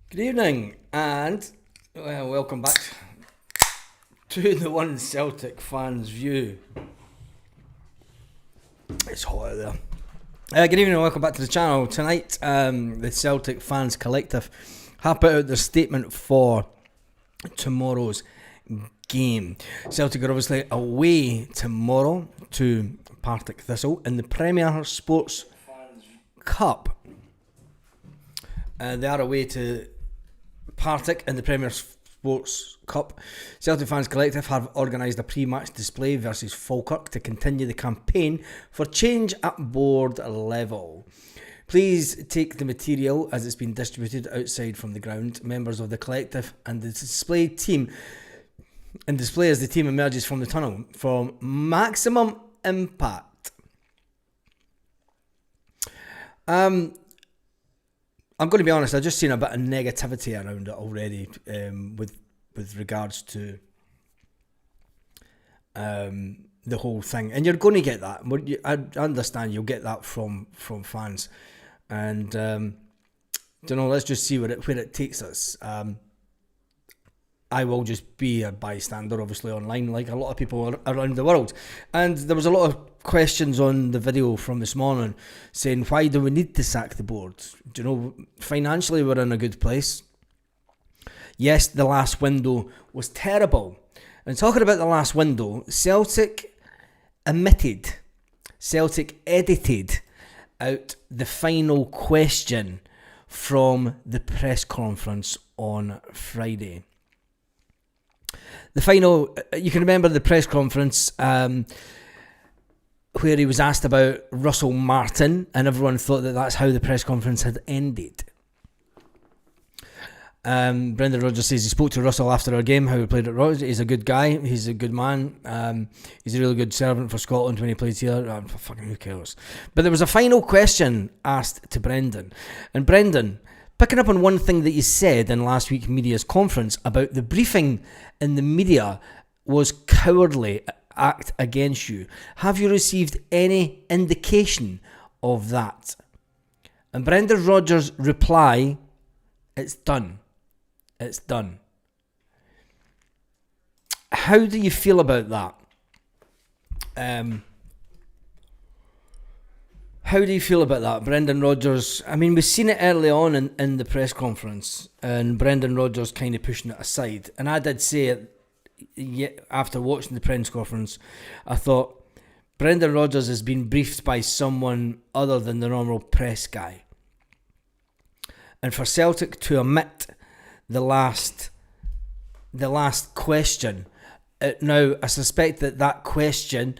Good evening and welcome back to the One Celtic Fans View. It's hot out there. Good evening and welcome back to the channel. Tonight, the Celtic Fans Collective have put out their statement for tomorrow's game. Celtic are obviously away tomorrow to Partick Thistle in the Premier Sports Cup. They are away to Partick in the Premier Sports Cup. Celtic Fans Collective have organised a pre-match display versus Falkirk to continue the campaign for change at board level. Please take the material as it's been distributed outside from the ground. Members of the collective and the display as the team emerges from the tunnel for maximum impact. I'm going to be honest, I've just seen a bit of negativity around it already with regards to the whole thing. And you're going to get that. I understand you'll get that from fans. And, let's just see where it takes us. I will just be a bystander, obviously, online, like a lot of people around the world. And there was a lot of questions on the video from this morning saying, why do we need to sack the board? Financially we're in a good place. Yes, the last window was terrible. And talking about the last window, Celtic edited out the final question from the press conference on Friday. The final, you can remember the press conference where he was asked about Russell Martin, and everyone thought that that's how the press conference had ended. Brendan Rodgers says he spoke to Russell after our game, how he played at Rodgers. He's a good guy, he's a good man, he's a really good servant for Scotland when he played here. Fucking who cares? But there was a final question asked to Brendan, and Brendan, picking up on one thing that you said in last week's media's conference about the briefing in the media was cowardly act against you. Have you received any indication of that? And Brendan Rodgers' reply, it's done. It's done. How do you feel about that? How do you feel about that? Brendan Rodgers, I mean, we've seen it early on in the press conference, and Brendan Rodgers kind of pushing it aside. And I did say it after watching the press conference, I thought, Brendan Rodgers has been briefed by someone other than the normal press guy. And for Celtic to omit the last question, now I suspect that question...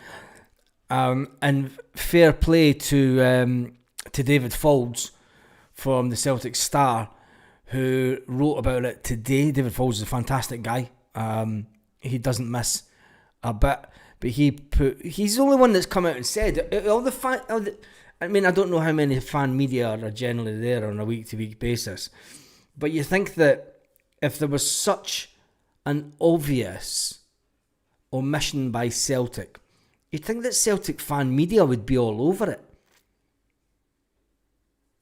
and fair play to David Folds from the Celtic Star, who wrote about it today. David Folds is a fantastic guy. He doesn't miss a bit, but he's the only one that's come out and said I mean, I don't know how many fan media are generally there on a week-to-week basis, but you think that if there was such an obvious omission by Celtic, you'd think that Celtic fan media would be all over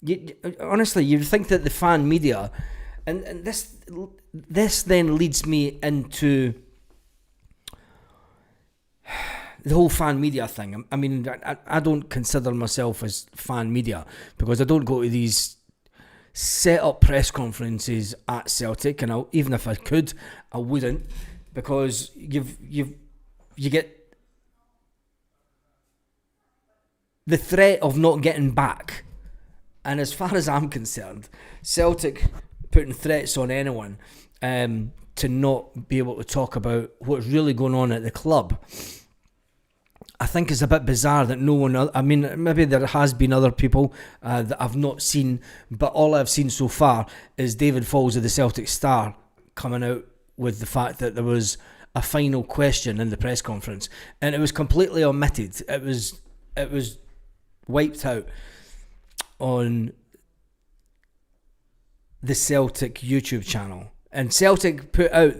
it. Honestly, you'd think that the fan media, and this then leads me into the whole fan media thing. I mean, I don't consider myself as fan media because I don't go to these set up press conferences at Celtic, and even if I could, I wouldn't, because you get the threat of not getting back. And as far as I'm concerned, Celtic putting threats on anyone to not be able to talk about what's really going on at the club, I think is a bit bizarre that no one... I mean, maybe there has been other people that I've not seen, but all I've seen so far is David Falls of the Celtic Star coming out with the fact that there was a final question in the press conference, and it was completely omitted. It was wiped out on the Celtic YouTube channel, and Celtic put out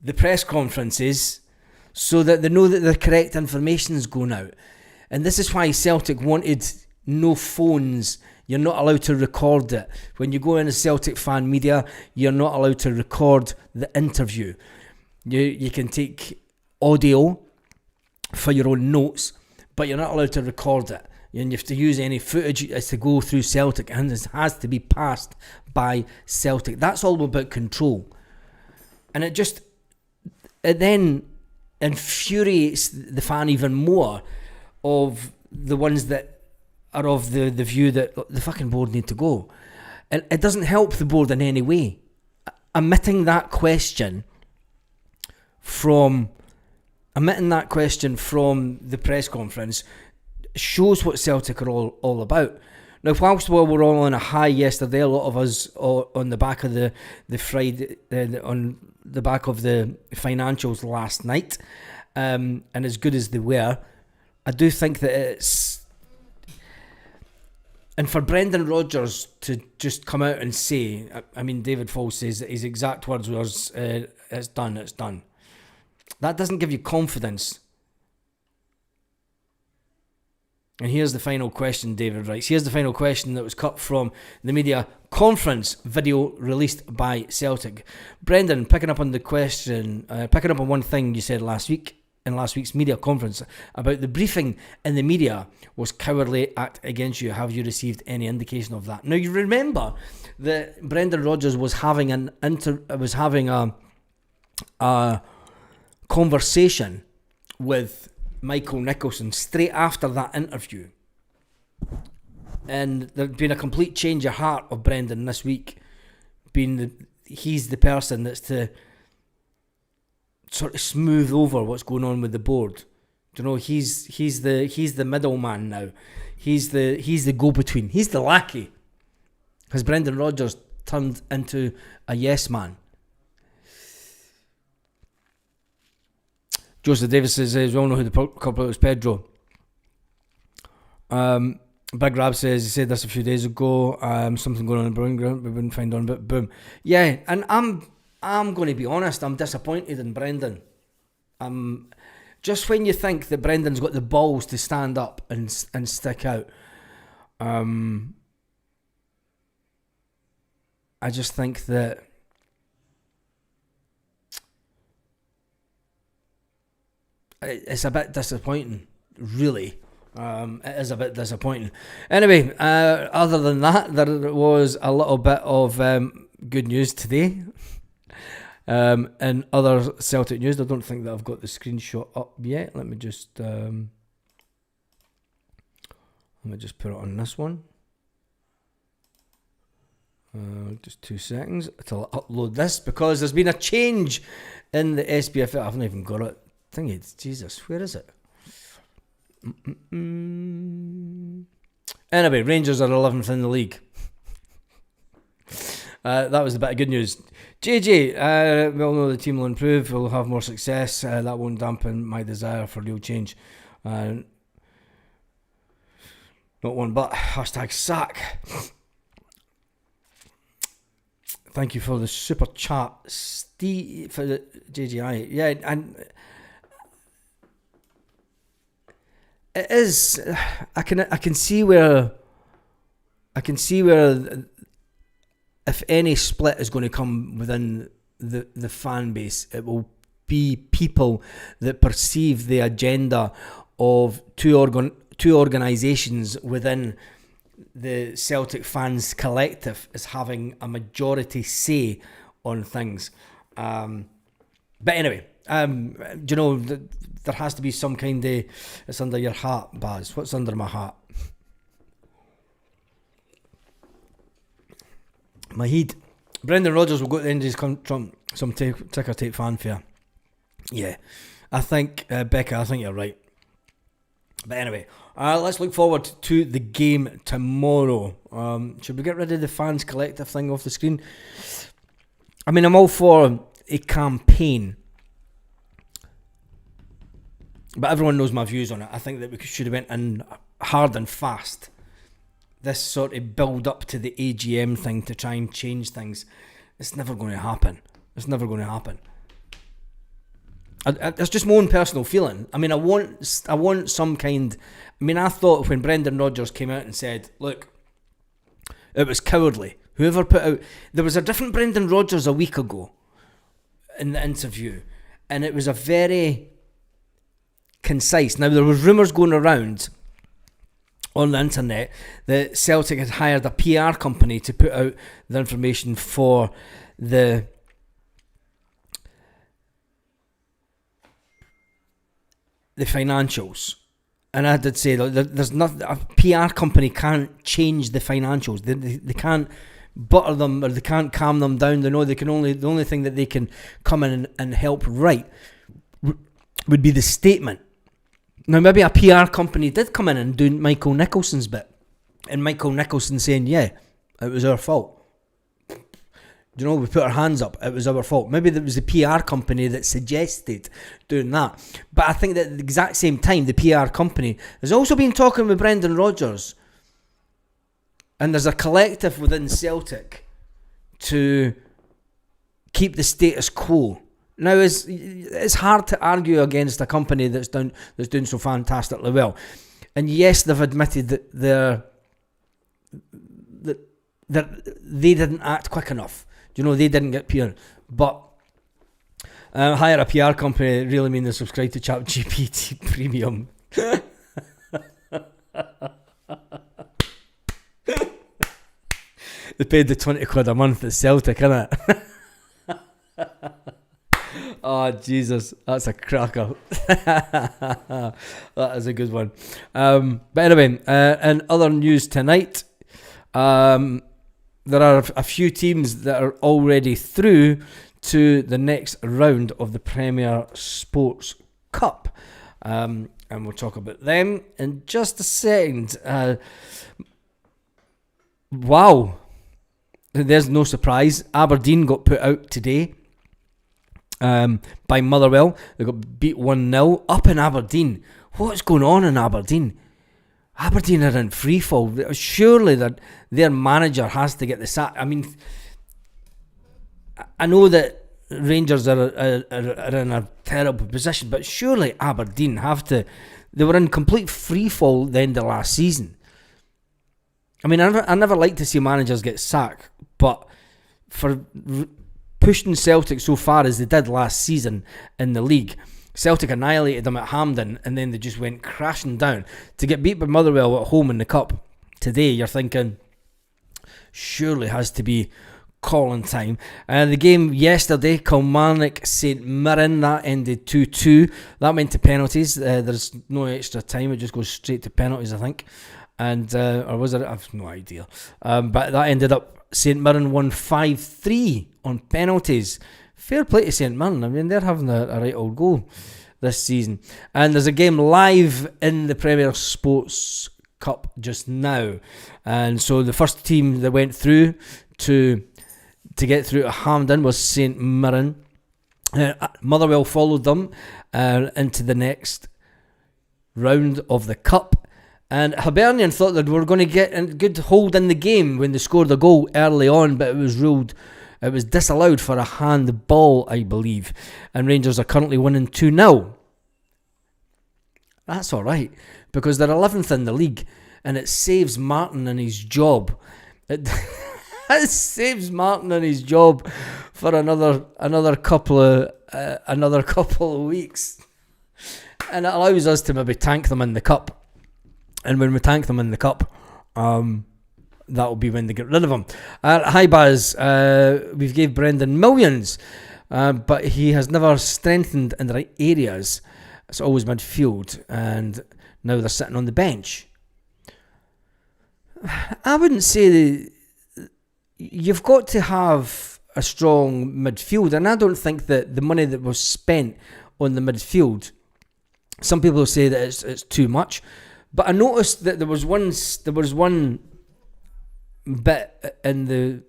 the press conferences so that they know that the correct information is going out. And this is why Celtic wanted no phones You're not allowed to record it. When you go into Celtic fan media, you're not allowed to record the interview. You can take audio for your own notes, but you're not allowed to record it. And you have to use any footage as to go through Celtic, and it has to be passed by Celtic. That's all about control. And it then infuriates the fan even more, of the ones that are of the view that the fucking board need to go. And it doesn't help the board in any way. Omitting that question from the press conference shows what Celtic are all about. Now, whilst we were all on a high yesterday, a lot of us on the back of the Friday, on the back of the financials last night, and as good as they were, I do think that it's... And for Brendan Rodgers to just come out and say, I mean, David Falls says that his exact words was, it's done. That doesn't give you confidence. And here's the final question, David writes. Here's the final question that was cut from the media conference video released by Celtic. Brendan, picking up on one thing you said last week, in last week's media conference, about the briefing in the media was cowardly act against you. Have you received any indication of that? Now, you remember that Brendan Rodgers was having a conversation with Michael Nicholson straight after that interview, and there'd been a complete change of heart of Brendan this week, he's the person that's to sort of smooth over what's going on with the board. Do you know, he's the middleman now. He's the go-between. He's the lackey. Has Brendan Rodgers turned into a yes man? Joseph Davis says, we all know who the culprit was, Pedro. Big Rab says, he said this a few days ago, something going on in the Brewing Ground, we wouldn't find on, but boom. Yeah, and I'm going to be honest, I'm disappointed in Brendan. Just when you think that Brendan's got the balls to stand up and stick out, I just think that it's a bit disappointing, really. It is a bit disappointing. Anyway, other than that, there was a little bit of good news today. And other Celtic news, I don't think that I've got the screenshot up yet. Let me just put it on this one. Just 2 seconds till I upload this, because there's been a change in the SPFL. I haven't even got it. Jesus, where is it? Anyway, Rangers are 11th in the league. That was a bit of good news. JJ, we all know the team will improve, we'll have more success. That won't dampen my desire for real change. Not one but #sack. Thank you for the super chat, Steve, for the JGI. Yeah, and it is. I can see where. If any split is going to come within the fan base, it will be people that perceive the agenda of two organisations within the Celtic fans collective as having a majority say on things. But anyway, do you know, there has to be some kind of... It's under your hat, Baz. What's under my hat? My heat. Brendan Rodgers will go to the end of his some ticker tape fanfare. Yeah, I think, Becca, I think you're right. But anyway, let's look forward to the game tomorrow. Should we get rid of the fans collective thing off the screen? I mean, I'm all for a campaign, but everyone knows my views on it. I think that we should have went in hard and fast. This sort of build up to the AGM thing to try and change things, it's never going to happen. It's never going to happen. It's just my own personal feeling. I mean, I want some kind... I mean, I thought when Brendan Rodgers came out and said, look, It was cowardly. Whoever put out... There was a different Brendan Rodgers a week ago in the interview, and it was a very concise... Now, there was rumours going around on the internet that Celtic had hired a PR company to put out the information for the financials. And I did say that there's nothing... A PR company can't change the financials. They can't butter them, or they can't calm them down. They know they can only... The only thing that they can come in and help write would be the statement. Now, maybe a PR company did come in and do Michael Nicholson's bit. And Michael Nicholson saying, yeah, it was our fault. You know, we put our hands up, it was our fault. Maybe it was the PR company that suggested doing that. But I think that at the exact same time, the PR company has also been talking with Brendan Rodgers. And there's a collective within Celtic to keep the status quo. Now, it's hard to argue against a company that's doing so fantastically well. And yes, they've admitted that they didn't act quick enough. You know, they didn't get PR. But hire a PR company really mean they subscribe to ChatGPT Premium. They paid the £20 a month at Celtic, innit? Oh, Jesus, that's a cracker. That is a good one. But anyway, in other news tonight, there are a few teams that are already through to the next round of the Premier Sports Cup. And we'll talk about them in just a second. Wow. There's no surprise. Aberdeen got put out today by Motherwell. They got beat 1-0 up in Aberdeen. What's going on in Aberdeen? Aberdeen are in free fall. Surely that their manager has to get the sack. I mean, I know that Rangers are in a terrible position, but surely Aberdeen have to. They were in complete free fall the end of last season. I mean, I never like to see managers get sacked, but for pushing Celtic so far as they did last season in the league, Celtic annihilated them at Hampden and then they just went crashing down. To get beat by Motherwell at home in the Cup today, you're thinking, surely has to be calling time. The game yesterday, Kilmarnock St Mirren, that ended 2-2. That went to penalties. There's no extra time, it just goes straight to penalties, I think. And or was it? I've no idea. But that ended up St Mirren won 5-3 on penalties. Fair play to St Mirren. I mean, they're having a right old go this season. And there's a game live in the Premier Sports Cup just now. And so the first team that went through to get through to Hampden was St Mirren. Motherwell followed them into the next round of the Cup. And Hibernian thought that we were going to get a good hold in the game when they scored a goal early on, but it was disallowed for a handball, I believe. And Rangers are currently winning 2-0. That's alright, because they're 11th in the league, and it saves Martin and his job. It saves Martin and his job for another couple of weeks. And it allows us to maybe tank them in the cup. And when we tank them in the cup, that'll be when they get rid of them. Hi Baz, we've gave Brendan millions, but he has never strengthened in the right areas. It's always midfield, and now they're sitting on the bench. I wouldn't say you've got to have a strong midfield, and I don't think that the money that was spent on the midfield, some people say that it's too much. But I noticed that there was one bit in the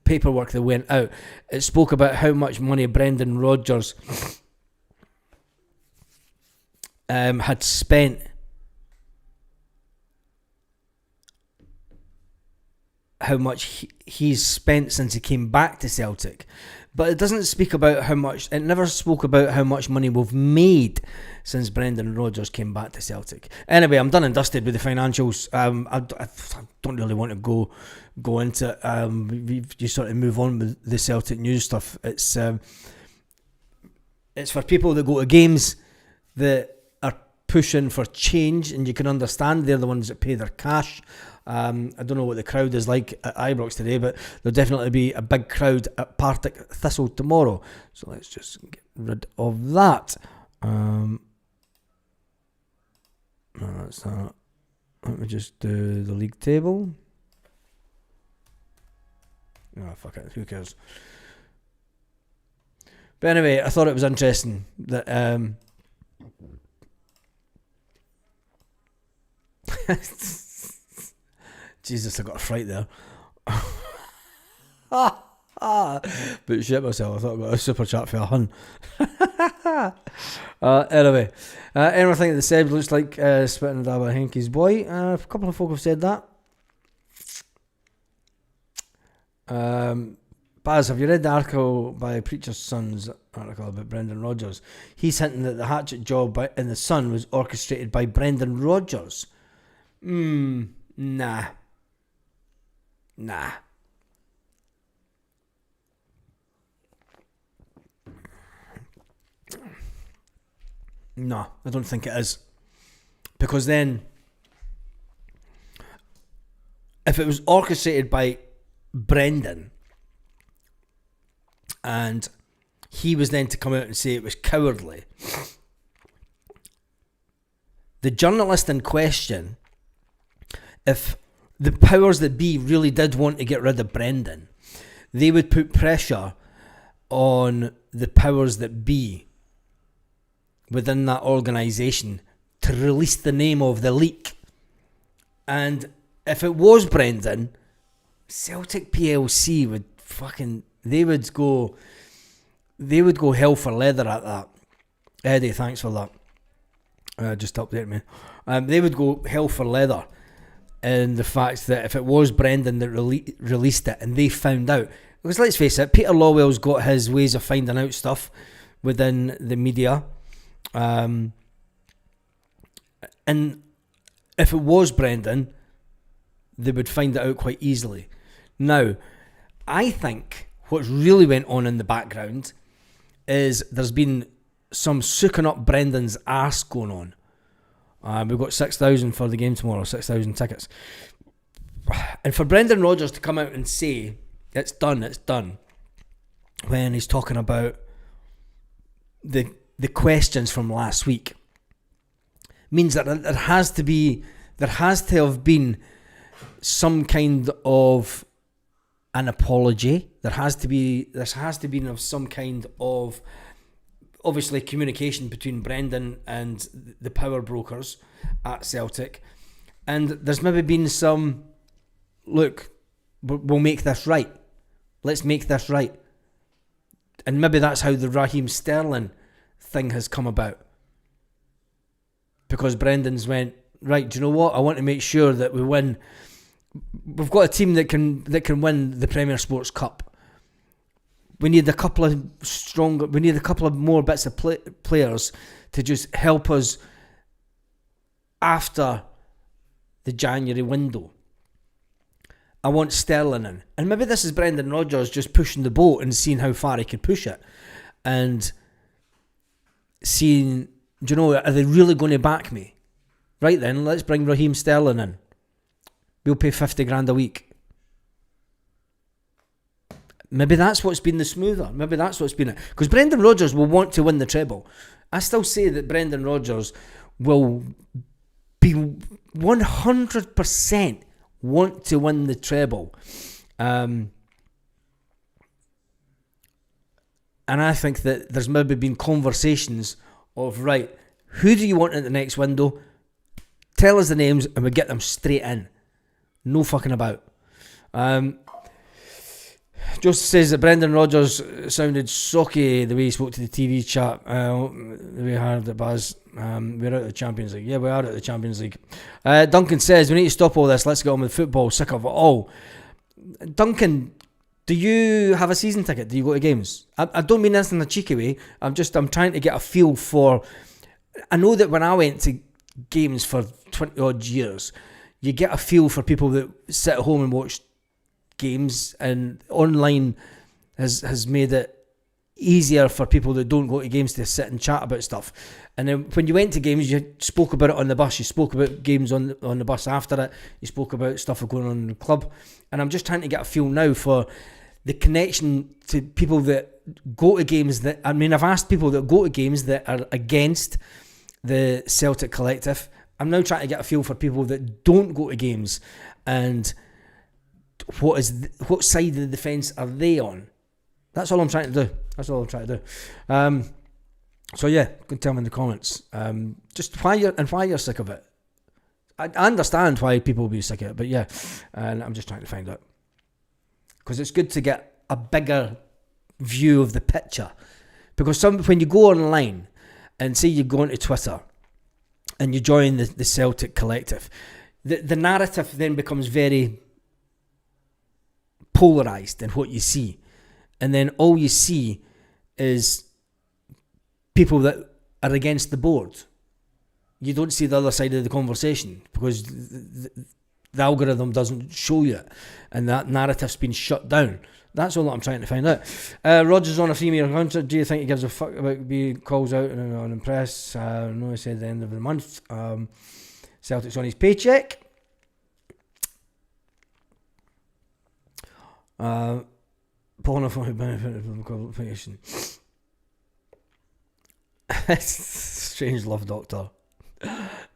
paperwork that went out. It spoke about how much money Brendan Rodgers had spent how much he's spent since he came back to Celtic. But it doesn't speak about how much. It never spoke about how much money we've made since Brendan Rodgers came back to Celtic. Anyway, I'm done and dusted with the financials. I don't really want to go into it. We just sort of move on with the Celtic news stuff. It's for people that go to games that are pushing for change, and you can understand they're the ones that pay their cash. I don't know what the crowd is like at Ibrox today, but there'll definitely be a big crowd at Partick Thistle tomorrow. So let's just get rid of that. No, that's that. Let me just do the league table. Oh, fuck it. Who cares? But anyway, I thought it was interesting that Jesus, I got a fright there. But shit myself, I thought I got a super chat for a hun. Anyway, anyone think that Seb looks like spitting a dab at Henke's boy? A couple of folk have said that. Baz, have you read the article by Preacher's Son's article about Brendan Rodgers? He's hinting that the hatchet job in the Sun was orchestrated by Brendan Rodgers. Nah. No, I don't think it is. Because then, if it was orchestrated by Brendan, and he was then to come out and say it was cowardly, the journalist in question, if the powers that be really did want to get rid of Brendan, they would put pressure on the powers that be within that organisation to release the name of the leak. And if it was Brendan, Celtic PLC would they would go hell for leather at that. Eddie, thanks for that. Just update me. They would go hell for leather in the fact that if it was Brendan that released it and they found out, because let's face it, Peter Lawwell's got his ways of finding out stuff within the media. And if it was Brendan, they would find it out quite easily. Now, I think what's really went on in the background is there's been some sooking up Brendan's arse going on. We've got 6,000 for the game tomorrow, 6,000 tickets. And for Brendan Rodgers to come out and say, it's done, when he's talking about the questions from last week, means that there has to have been some kind of an apology. There has to be of some kind of, obviously, communication between Brendan and the power brokers at Celtic, and there's maybe been some, look, we'll make this right. Let's make this right. And maybe that's how the Raheem Sterling thing has come about. Because Brendan's went, right, do you know what? I want to make sure that we win. We've got a team that can win the Premier Sports Cup. We need a couple of more bits of players to just help us after the January window. I want Sterling in. And maybe this is Brendan Rodgers just pushing the boat and seeing how far he could push it. And seeing, do you know, are they really going to back me? Right then, let's bring Raheem Sterling in. We'll pay 50 grand a week. Maybe that's what's been the smoother. Maybe that's what's been it. Because Brendan Rodgers will want to win the treble. I still say that Brendan Rodgers will be 100% want to win the treble. And I think that there's maybe been conversations of, right, who do you want at the next window? Tell us the names and we get them straight in. No fucking about. Joseph says that Brendan Rodgers sounded socky the way he spoke to the TV chat. The way he had it, Baz. We're out of the Champions League. Yeah, we are out of the Champions League. Duncan says, we need to stop all this. Let's get on with football. Sick of it all. Duncan, Do you have a season ticket? Do you go to games? I don't mean this in a cheeky way. I'm trying to get a feel for. I know that when I went to games for 20 odd years, you get a feel for people that sit at home and watch games, and online has made it easier for people that don't go to games to sit and chat about stuff. And then when you went to games, you spoke about it on the bus, you spoke about games on the bus after it, you spoke about stuff going on in the club. And I'm just trying to get a feel now for the connection to people that go to games. That, I mean, I've asked people that go to games that are against the Celtic collective. I'm now trying to get a feel for people that don't go to games, and what side of the defence are they on? That's all I'm trying to do. So yeah, go and tell me in the comments. Just why you're sick of it. I understand why people will be sick of it, but yeah, and I'm just trying to find out, because it's good to get a bigger view of the picture. Because when you go online and say you go onto Twitter and you join the Celtic collective, the narrative then becomes very polarised in what you see. And then all you see is people that are against the board. You don't see the other side of the conversation because the algorithm doesn't show you it, and that narrative's been shut down. That's all that I'm trying to find out. Rogers on a 3-year contract. Do you think he gives a fuck about being calls out on the press? No, he said at the end of the month. Celtic's on his paycheck. Porno for benefit of qualification. Strange love doctor.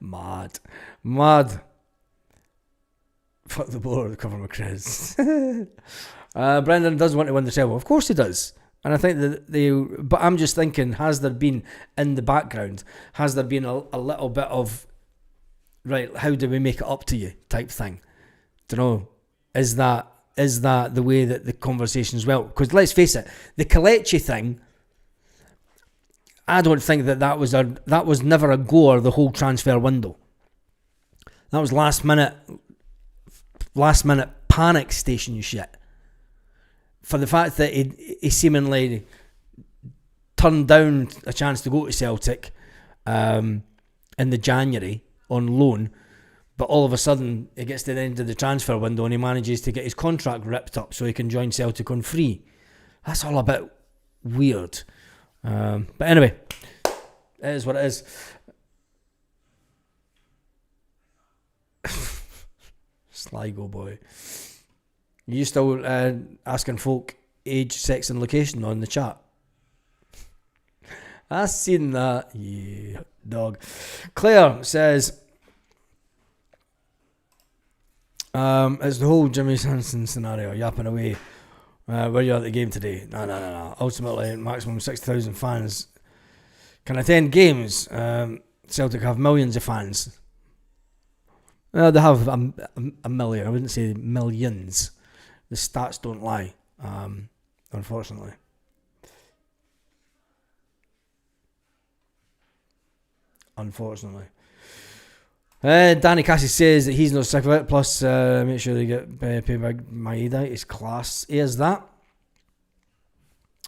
Mad. Fuck the board, cover my Chris. Brendan does want to win the silver. Of course he does. And I think that but I'm just thinking, has there been in the background, has there been a little bit of, right, how do we make it up to you type thing? Don't know. Is that the way that the conversations went? Because let's face it, the Kelechi thing, I don't think that was never a goer the whole transfer window. That was last minute panic station shit. For the fact that he seemingly turned down a chance to go to Celtic in the January on loan, but all of a sudden it gets to the end of the transfer window and he manages to get his contract ripped up so he can join Celtic on free. That's all a bit weird. But anyway, it is what it is. Sligo boy. You still asking folk age, sex and location on the chat? I seen that. Yeah, dog. Claire says, it's the whole Jimmy Sanson scenario, yapping away. Were you at the game today? No. Ultimately, maximum 6,000 fans can attend games. Celtic have millions of fans. They have a million. I wouldn't say millions. The stats don't lie, unfortunately. Danny Cassie says that he's not sick of it. Plus, make sure they get paid by Maeda. His class. Here's that.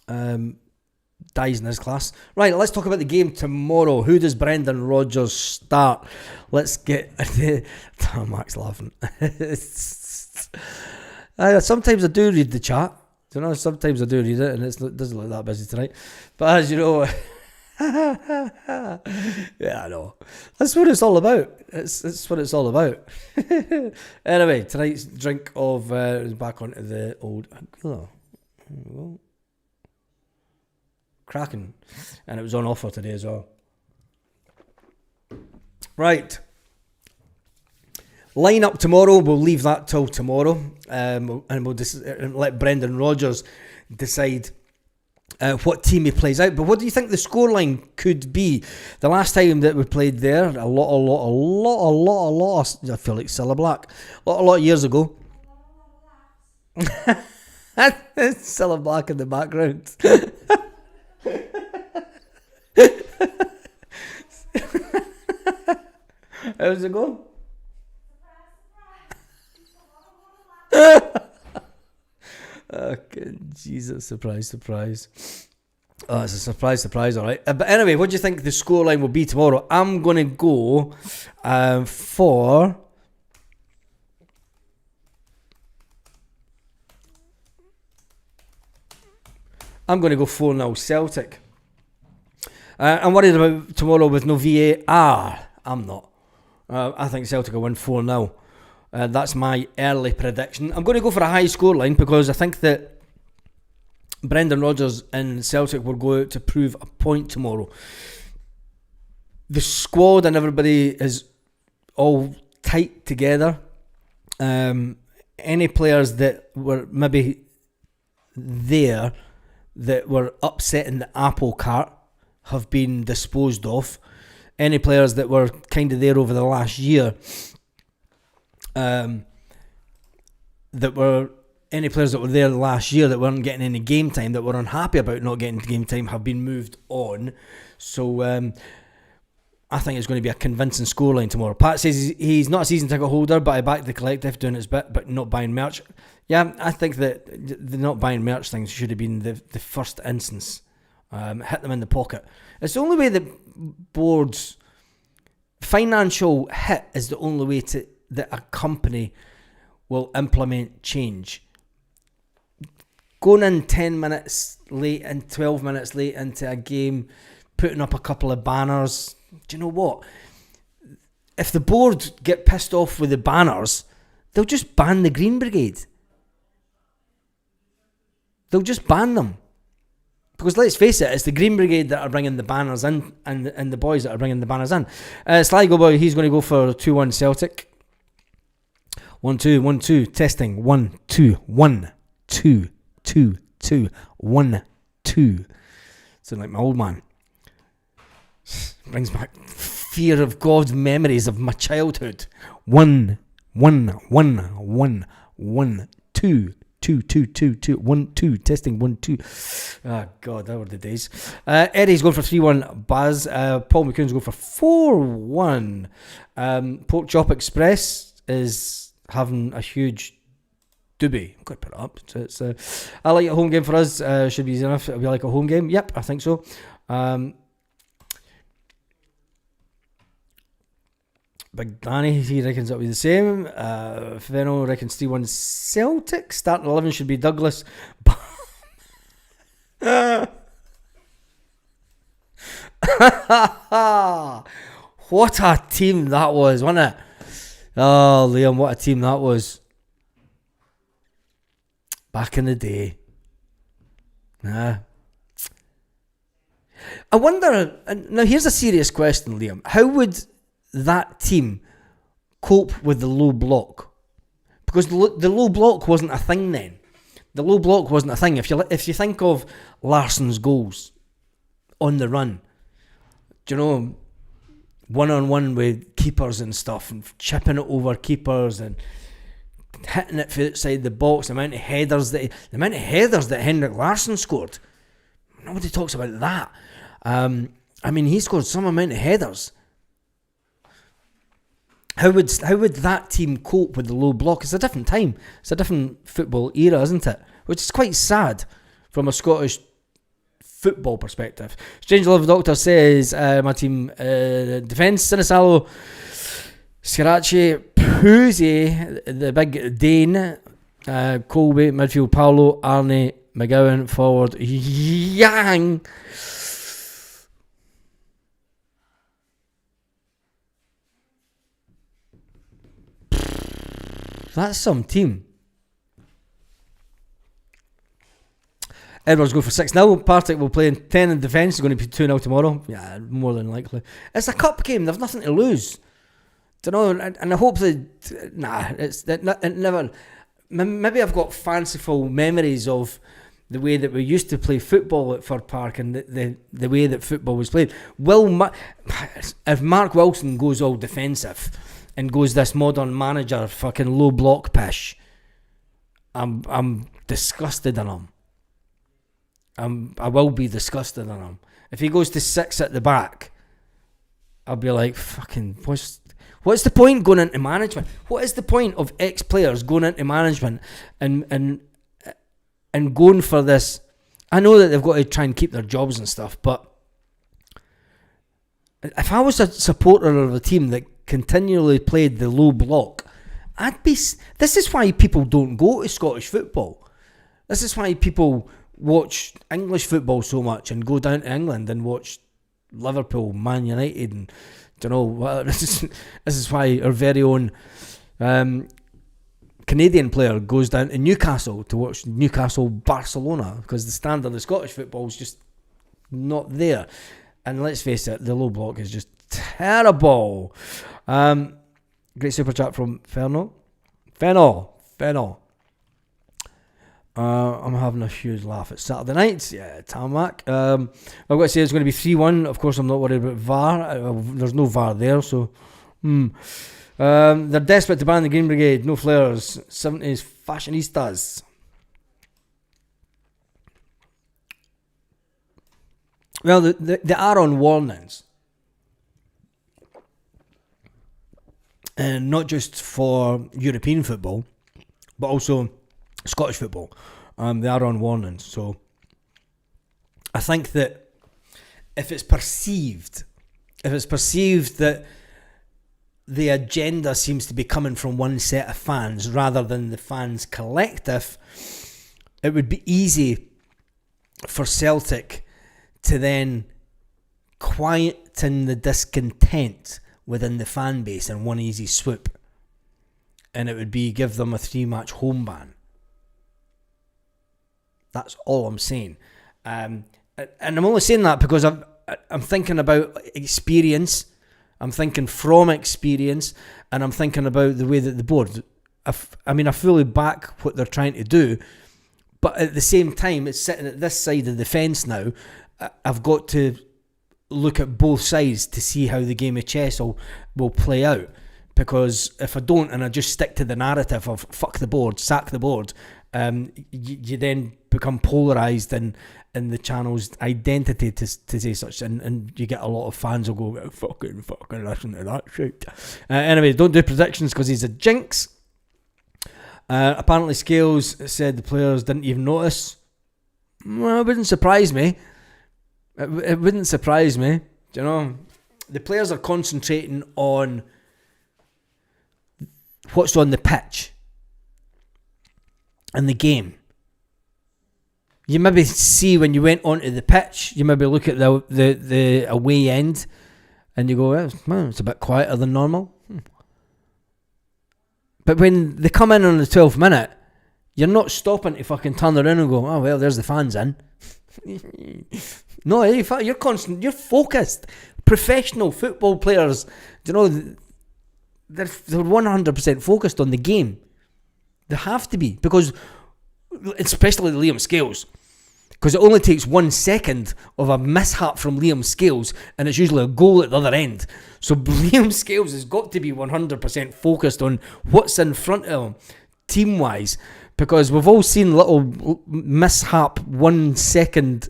Dies in his class. Right, let's talk about the game tomorrow. Who does Brendan Rodgers start? Let's get... Max laughing. Sometimes I do read the chat. Sometimes I do read it, and it doesn't look that busy tonight. But as you know... yeah, I know. That's what it's all about. It's what it's all about. Anyway, tonight's drink of is back onto the old Kraken, and it was on offer today as well. Right. Line up tomorrow. We'll leave that till tomorrow, and we'll let Brendan Rodgers decide what team he plays out. But what do you think the scoreline could be? The last time that we played there, a lot, I feel like Cilla Black, a lot of years ago. Cilla Black in the background. How's it going? Jesus, surprise. Oh, it's a surprise, all right. But anyway, what do you think the scoreline will be tomorrow? I'm going to go for... I'm going to go 4-0 Celtic. I'm worried about tomorrow with no VAR. I'm not. I think Celtic will win 4-0. That's my early prediction. I'm going to go for a high scoreline because I think that Brendan Rodgers and Celtic will go out to prove a point tomorrow. The squad and everybody is all tight together. Any players that were maybe there that were upsetting the apple cart have been disposed of. Any players that were kind of there over the last year, any players that were there last year that weren't getting any game time, that were unhappy about not getting game time, have been moved on. So I think it's going to be a convincing scoreline tomorrow. Pat says he's not a season ticket holder, but I back the collective doing its bit, but not buying merch. Yeah, I think that the not buying merch thing should have been the first instance. Hit them in the pocket. It's the only way that boards... Financial hit is the only way that a company will implement change. Going in 10 minutes late and 12 minutes late into a game, putting up a couple of banners. Do you know what? If the board get pissed off with the banners, they'll just ban the Green Brigade. They'll just ban them. Because let's face it, it's the Green Brigade that are bringing the banners in, and the boys that are bringing the banners in. Sligo Boy, he's going to go for 2-1 Celtic. 1-2, 1-2, testing. 1-2, 1-2, 2-2, 1-2. Sound like my old man. Brings back fear of God memories of my childhood. 1, 2. 2, 1, 2, testing 1, 2. Oh God, that were the days. Eddie's going for 3-1 Baz. Paul McCoon's going for 4-1. Pork Chop Express is having a huge doobie. I'm going to put it up. So it's I like a home game for us. Should be easy enough. It'll be like a home game. Yep, I think so. Big Danny, he reckons it'll be the same. Fennel reckons 3-1 Celtic. Starting 11 should be Douglas. What a team that was, wasn't it? Oh, Liam, what a team that was. Back in the day. I wonder, now here's a serious question, Liam. How would that team cope with the low block? Because the low block wasn't a thing then. The low block wasn't a thing. If you think of Larsson's goals on the run, do you know, 1-on-1 with keepers and stuff, and chipping it over keepers and hitting it for outside the box, the amount of headers that Henrik Larsson scored. Nobody talks about that. I mean, he scored some amount of headers. How would that team cope with the low block? It's a different time. It's a different football era, isn't it? Which is quite sad from a Scottish football perspective. Strange Love Doctor says my team defence: Sinisalo, Scarachi, Poozy, the big Dane, Colby, midfield Paolo, Arnie, McGowan, forward Yang. That's some team. Edwards go for 6-0. Partick will play in 10 in defence. It's going to be 2-0 tomorrow. Yeah, more than likely. It's a cup game. They've nothing to lose. Don't know, and I hope that it never. Maybe I've got fanciful memories of the way that we used to play football at Fir Park and the way that football was played. If Mark Wilson goes all defensive and goes this modern manager fucking low block pish, I'm disgusted in him. I will be disgusted in him. If he goes to 6 at the back, I'll be like, fucking, what's the point going into management? What is the point of ex-players going into management and and going for this. I know that they've got to try and keep their jobs and stuff, but if I was a supporter of a team that continually played the low block, I'd be. This is why people don't go to Scottish football. This is why people watch English football so much and go down to England and watch Liverpool, Man United, and don't know what. This is why our very own Canadian player goes down to Newcastle to watch Newcastle Barcelona, because the standard of Scottish football is just not there. And let's face it, the low block is just terrible. Great super chat from Fennel. I'm having a huge laugh at Saturday nights. Yeah, Tarmac. I've got to say it's going to be 3-1. Of course, I'm not worried about VAR. There's no VAR there, so... they're desperate to ban the Green Brigade. No flares. 70s fashionistas. Well, they are on warnings. And not just for European football, but also Scottish football. They are on warnings. So I think that if it's perceived that the agenda seems to be coming from one set of fans rather than the fans collective, it would be easy for Celtic to then quieten the discontent within the fan base in one easy swoop, and it would be give them a 3-match home ban. That's all I'm saying, and I'm only saying that because I'm thinking about experience. I'm thinking from experience, and I'm thinking about the way that the board. I fully back what they're trying to do, but at the same time, it's sitting at this side of the fence now. I've got to look at both sides to see how the game of chess will play out. Because if I don't, and I just stick to the narrative of fuck the board, sack the board, you then become polarised in the channel's identity to say such, and you get a lot of fans will go, fucking listen to that shit. Anyway, don't do predictions because he's a jinx. Apparently Scales said the players didn't even notice. Well, it wouldn't surprise me. It wouldn't surprise me. Do you know? The players are concentrating on what's on the pitch and the game. You maybe see when you went onto the pitch, you maybe look at the away end and you go, well, it's a bit quieter than normal. But when they come in on the 12th minute, you're not stopping to fucking turn around and go, oh well, there's the fans in. No, you're constant, you're focused. Professional football players, you know, they're 100% focused on the game. They have to be, because especially Liam Scales, because it only takes 1 second of a mishap from Liam Scales and it's usually a goal at the other end. So Liam Scales has got to be 100% focused on what's in front of him team wise, because we've all seen little mishap 1 second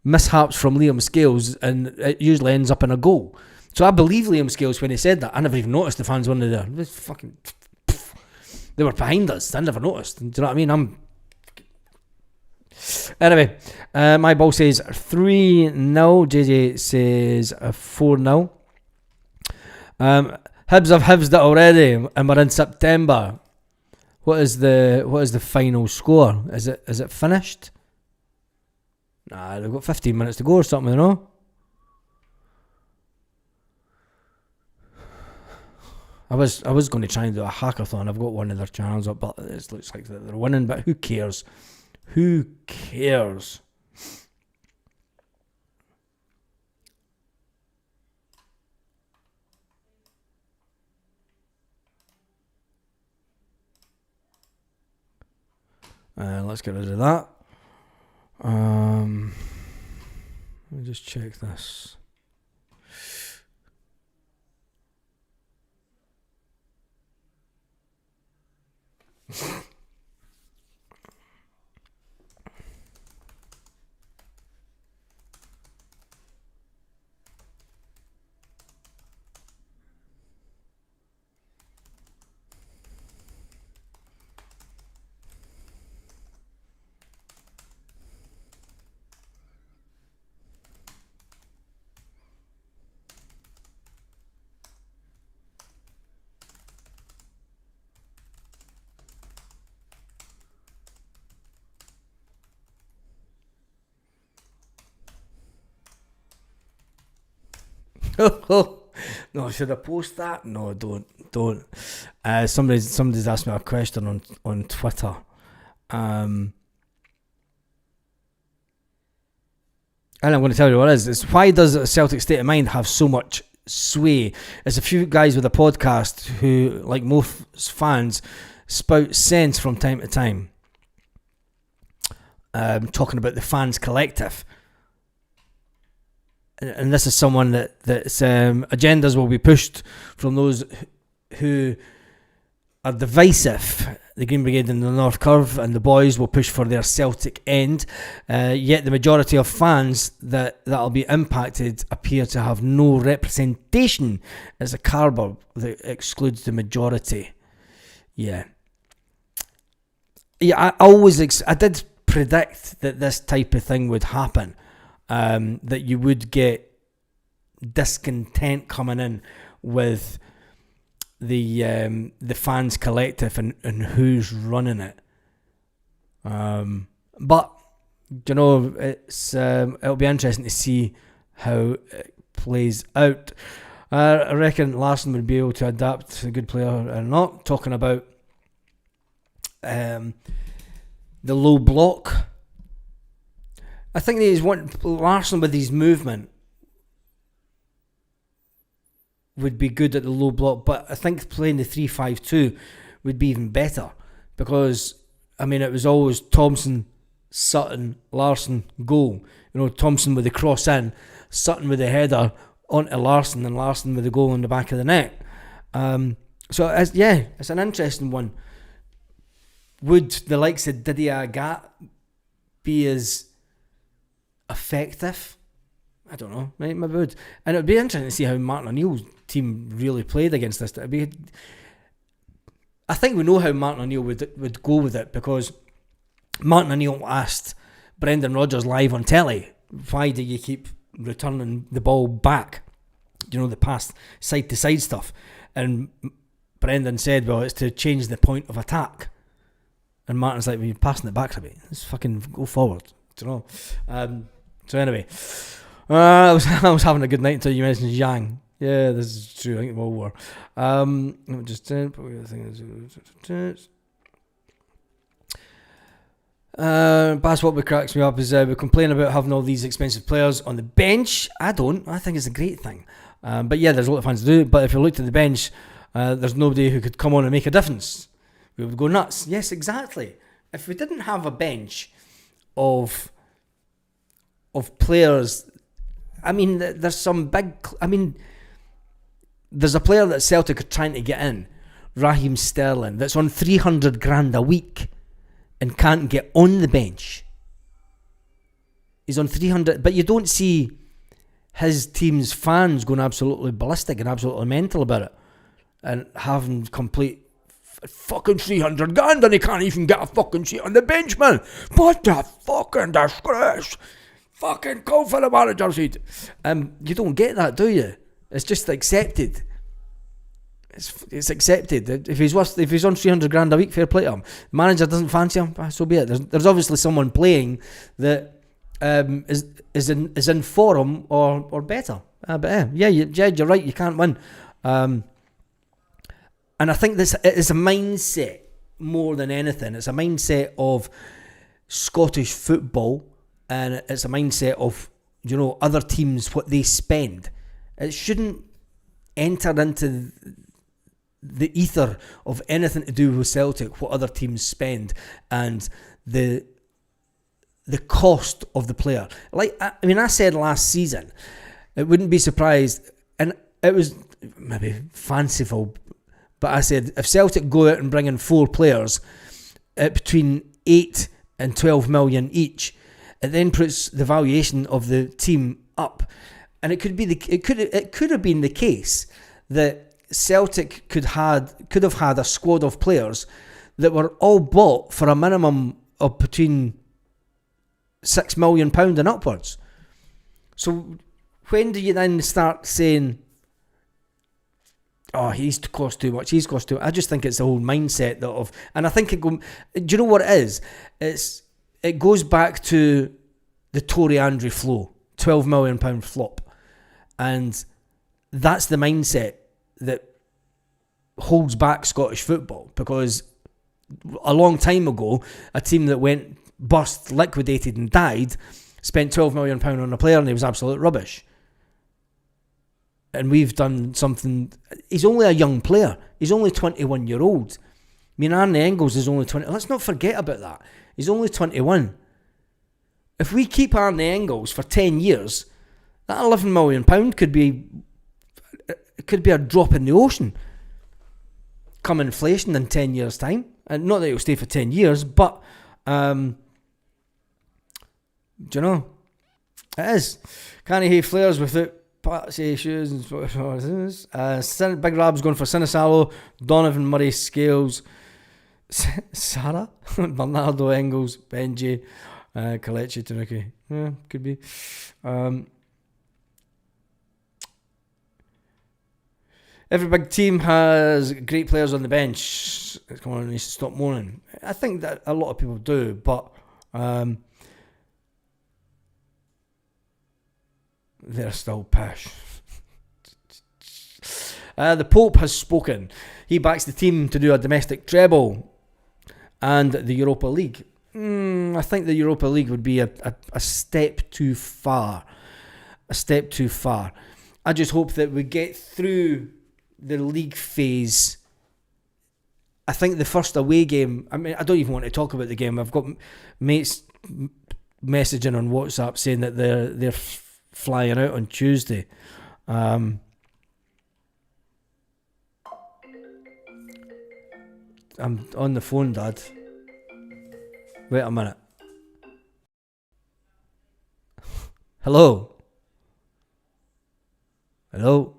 mishaps from Liam Scales and it usually ends up in a goal. So I believe Liam Scales when he said that. I never even noticed the fans weren't there. They were behind us. I never noticed. Do you know what I mean? Anyway, my ball says 3-0. JJ says 4-0. Hibs have Hibsed it already, and we're in September. What is the final score? Is it finished? Nah, they've got 15 minutes to go or something, you know? I was going to try and do a hackathon. I've got one of their channels up, but it looks like they're winning, but who cares? Who cares? Let's get rid of that. Let me just check this. No, should I post that? No, don't. Somebody's asked me a question on Twitter. And I'm going to tell you what it is. It's why does a Celtic state of mind have so much sway? There's a few guys with a podcast who, like most fans, spout sense from time to time. Talking about the fans collective. And this is someone that's agendas will be pushed from those who are divisive. The Green Brigade and the North Curve, and the boys will push for their Celtic end. Yet the majority of fans that'll be impacted appear to have no representation as a cardboard that excludes the majority. Yeah, I did predict that this type of thing would happen. That you would get discontent coming in with the fans collective and who's running it. But you know, it's it'll be interesting to see how it plays out. I reckon Larsson would be able to adapt, a good player or not. Talking about the low block. I think that he's want Larsson with his movement would be good at the low block, but I think playing the 3-5-2 would be even better, because I mean it was always Thompson, Sutton, Larsson, goal. You know, Thompson with the cross in, Sutton with the header onto Larsson, and Larsson with the goal in the back of the net. So it's an interesting one. Would the likes of Didier Agathe be as effective? I don't know. Maybe it would, and it would be interesting to see how Martin O'Neill's team really played against this. I think we know how Martin O'Neill would go with it, because Martin O'Neill asked Brendan Rodgers live on telly, "Why do you keep returning the ball back? You know, the pass side to side stuff." And Brendan said, "Well, it's to change the point of attack." And Martin's like, "Well, you're passing it back to me. Let's fucking go forward." Do you know? So anyway, I was having a good night until you mentioned Zhang. Yeah, this is true. I think we all were. Bass, what cracks me up is we complain about having all these expensive players on the bench. I don't. I think it's a great thing. But yeah, there's a lot of fans to do. But if you looked at the bench, there's nobody who could come on and make a difference. We would go nuts. Yes, exactly. If we didn't have a bench of players, I mean, there's some big. I mean, there's a player that Celtic are trying to get in, Raheem Sterling, that's on 300 grand a week and can't get on the bench. He's on 300, but you don't see his team's fans going absolutely ballistic and absolutely mental about it and having complete fucking 300 grand and he can't even get a fucking seat on the bench, man. What the fucking disgrace. Fucking call for the manager seat. You don't get that, do you? It's just accepted. It's accepted. If he's on 300 grand a week, fair play to him. The manager doesn't fancy him, so be it. There's obviously someone playing that is in form or better. But you're right. You can't win. And I think this is a mindset more than anything. It's a mindset of Scottish football, and it's a mindset of, you know, other teams, what they spend. It shouldn't enter into the ether of anything to do with Celtic, what other teams spend, and the cost of the player. Like, I mean, I said last season, it wouldn't be surprised, and it was maybe fanciful, but I said, if Celtic go out and bring in 4 players at between 8 and 12 million each, it then puts the valuation of the team up. And it could have been the case that Celtic could have had a squad of players that were all bought for a minimum of between £6 million and upwards. So when do you then start saying, "Oh, he's cost too much, he's cost too much"? I just think it's the whole mindset and I think do you know what it is? It goes back to the Tory Andrew flow, £12 million flop. And that's the mindset that holds back Scottish football, because a long time ago, a team that went bust, liquidated and died, spent £12 million on a player and he was absolute rubbish. And we've done something. He's only a young player. He's only 21-year-old. I mean, Arne Engels is only 20. Let's not forget about that. He's only 21. If we keep Arne Engels for 10 years, that £11 million could be a drop in the ocean come inflation in 10 years' time. And not that he'll stay for 10 years, but, do you know, it is. Can't he have flares without Patsy shoes and Big Rab's going for Sinisalo, Donovan Murray, Scales, Sarah, Bernardo Engels, Benji, Kalechi Tanuki. Yeah, could be. Every big team has great players on the bench. Come on, needs to stop moaning. I think that a lot of people do, but they're still pish. The Pope has spoken. He backs the team to do a domestic treble and the Europa League. I think the Europa League would be a step too far. A step too far. I just hope that we get through the league phase. I think the first away game, I mean, I don't even want to talk about the game. I've got mates messaging on WhatsApp saying that they're flying out on Tuesday. I'm on the phone, Dad. Wait a minute. Hello? Hello?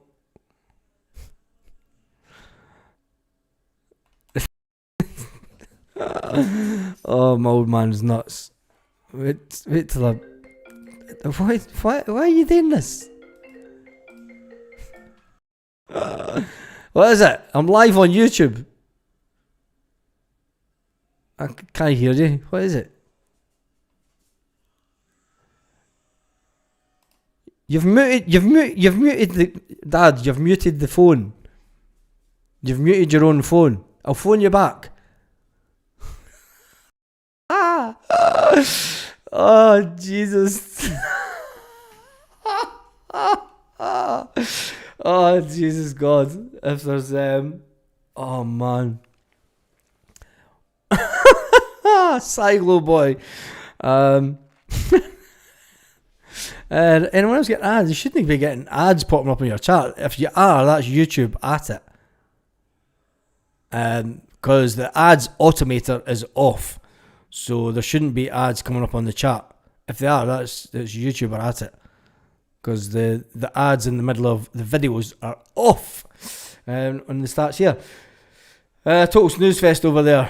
Oh, my old man's nuts. Wait till I... Why are you doing this? What is it? I'm live on YouTube. I can't hear you. What is it? You've muted the... Dad, you've muted the phone. You've muted your own phone. I'll phone you back. Oh, Jesus. Oh, Jesus God. If there's oh man. Silo boy. And anyone else getting ads? You shouldn't be getting ads popping up in your chat. If you are, that's YouTube at it. Because the ads automator is off. So there shouldn't be ads coming up on the chat. If they are, that's YouTuber at it. Because the ads in the middle of the videos are off on the stats here. Total Snooze Fest over there.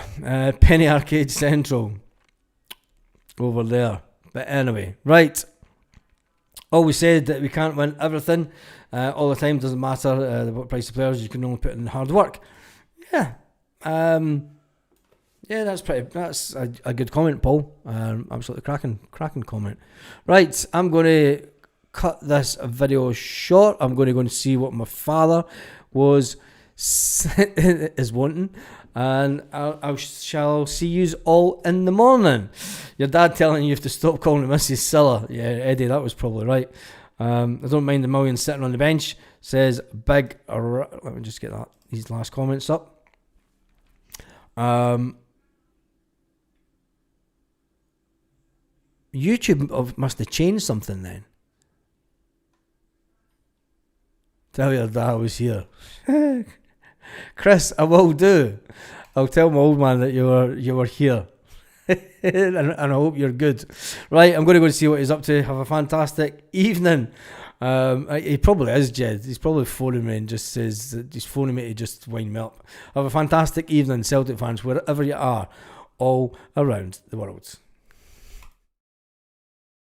Penny Arcade Central over there. But anyway, right. Always said that we can't win everything all the time. Doesn't matter what price of players. You can only put in hard work. Yeah. Yeah, that's a good comment, Paul. Absolutely cracking comment. Right, I'm going to cut this video short. I'm going to go and see what my father is wanting, and I shall see yous all in the morning. Your dad telling you have to stop calling him Mrs. Silla. Yeah, Eddie, that was probably right. I don't mind the million sitting on the bench. Says big. Let me just get these last comments up. YouTube must have changed something then. Tell your dad I was here. Chris, I will do. I'll tell my old man that you were here. and I hope you're good. Right, I'm going to go see what he's up to. Have a fantastic evening. He probably is, Jed. He's probably phoning me and just says that he's phoning me to just wind me up. Have a fantastic evening, Celtic fans, wherever you are, all around the world.